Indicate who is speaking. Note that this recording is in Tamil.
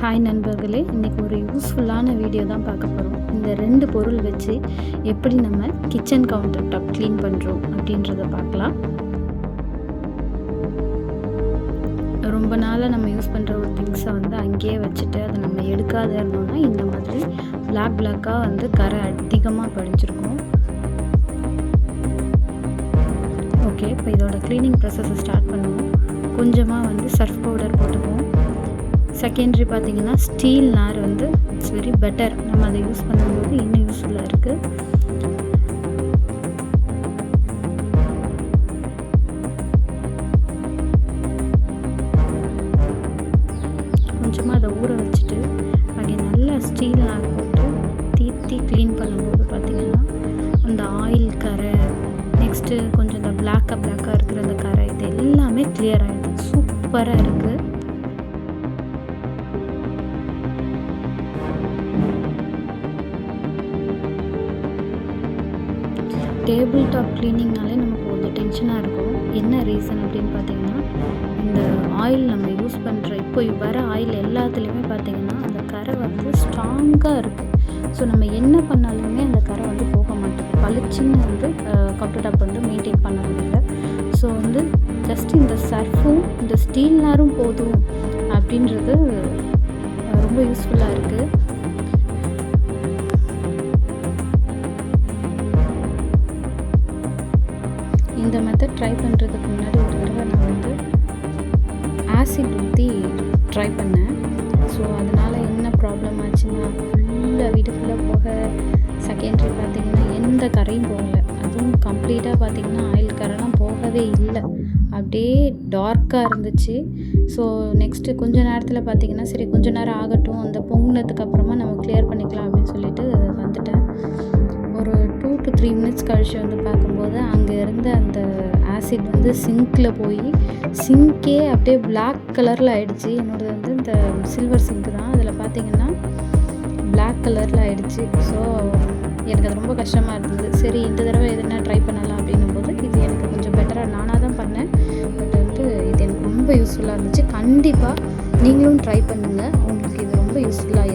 Speaker 1: ஹாய் நண்பர்களே, இன்றைக்கி ஒரு யூஸ்ஃபுல்லான வீடியோ தான் பார்க்க போகிறோம். இந்த 2 பொருள் வச்சு எப்படி நம்ம கிச்சன் கவுண்டர் டாப் க்ளீன் பண்ணுறோம் அப்படின்றத பார்க்கலாம். ரொம்ப நாளாக நம்ம யூஸ் பண்ணுற ஒரு திங்ஸை அங்கேயே வச்சுட்டு அதை நம்ம எடுக்காத இருந்தோம்னா இந்த மாதிரி பிளாக்காக கரை அதிகமாக படிஞ்சிருக்கும். ஓகே, இப்போ இதோட க்ளீனிங் ப்ராசஸை ஸ்டார்ட் பண்ணுவோம். கொஞ்சமாக சர்ஃப் பவுடர் போட்டுக்குவோம். செகண்டரி பார்த்திங்கன்னா ஸ்டீல் நார் இட்ஸ் வெரி பெட்டர். நம்ம அதை யூஸ் பண்ணும்போது இன்னும் யூஸ்ஃபுல்லாக இருக்குது. கொஞ்சமாக அதை ஊற வச்சுட்டு அங்கே நல்லா ஸ்டீல் நார் போட்டு தீர்த்தி க்ளீன் பண்ணும்போது பார்த்திங்கன்னா அந்த ஆயில் கரை, நெக்ஸ்ட்டு கொஞ்சம் இந்த பிளாக்காக இருக்கிற அந்த கரை, இது எல்லாமே கிளியர் ஆகிடுது. சூப்பராக இருக்குது. டேபிள் டாப் க்ளீனிங்னாலே நமக்கு கொஞ்சம் டென்ஷனாக இருக்கும். என்ன ரீசன் அப்படின்னு பார்த்தீங்கன்னா, இந்த ஆயில் நம்ம யூஸ் பண்ணுற இப்போ வர ஆயில் எல்லாத்துலேயுமே பார்த்திங்கன்னா அந்த கரை ஸ்ட்ராங்காக இருக்குது. ஸோ நம்ம என்ன பண்ணாலுமே அந்த கரை போக மாட்டேங்குது. பளிச்சுன்னு கவுண்டர் டாப் மெயின்டைன் பண்ண முடியல. ஸோ ஜஸ்ட் இந்த சர்ஃபும் இந்த ஸ்டீல் நாரும் போதும் அப்படின்றது ரொம்ப யூஸ்ஃபுல்லாக இருக்குது. இந்த மெத்தட் ட்ரை பண்ணுறதுக்கு முன்னாடி ஒரு தடவை நான் ஆசிட் ஊற்றி ட்ரை பண்ணேன். ஸோ அதனால் என்ன ப்ராப்ளம் ஆச்சுன்னா வீடு ஃபுல்லாக போக, செகண்டரி பார்த்திங்கன்னா எந்த கரையும் போகலை. அதுவும் கம்ப்ளீட்டாக பார்த்திங்கன்னா ஆயில் கரைலாம் போகவே இல்லை. அப்படியே டார்க்காக இருந்துச்சு. ஸோ நெக்ஸ்ட்டு கொஞ்சம் நேரத்தில் பார்த்திங்கன்னா சரி கொஞ்சம் நேரம் ஆகட்டும், அந்த பொங்கினதுக்கு அப்புறமா நம்ம கிளியர் பண்ணிக்கலாம் அப்படின்னு சொல்லிட்டு வந்துட்டேன். ஒரு 2 to 3 minutes கழிச்சு பார்க்கும்போது அங்கே இருந்த அந்த ஆசிட் சிங்கில் போய் சிங்கே அப்படியே பிளாக் கலரில் ஆகிடுச்சு. என்னோடது இந்த சில்வர் சிங்க் தான். அதில் பார்த்திங்கன்னா பிளாக் கலரில் ஆகிடுச்சு. ஸோ எனக்கு அது ரொம்ப கஷ்டமாக இருந்தது. சரி இந்த தடவை எதுனா ட்ரை பண்ணலாம் அப்படின்னும் போது இது எனக்கு கொஞ்சம் பெட்டராக நானாக தான் பண்ணேன். பட் இது எனக்கு ரொம்ப யூஸ்ஃபுல்லாக இருந்துச்சு. கண்டிப்பாக நீங்களும் ட்ரை பண்ணுங்கள். உங்களுக்கு இது ரொம்ப யூஸ்ஃபுல்லாக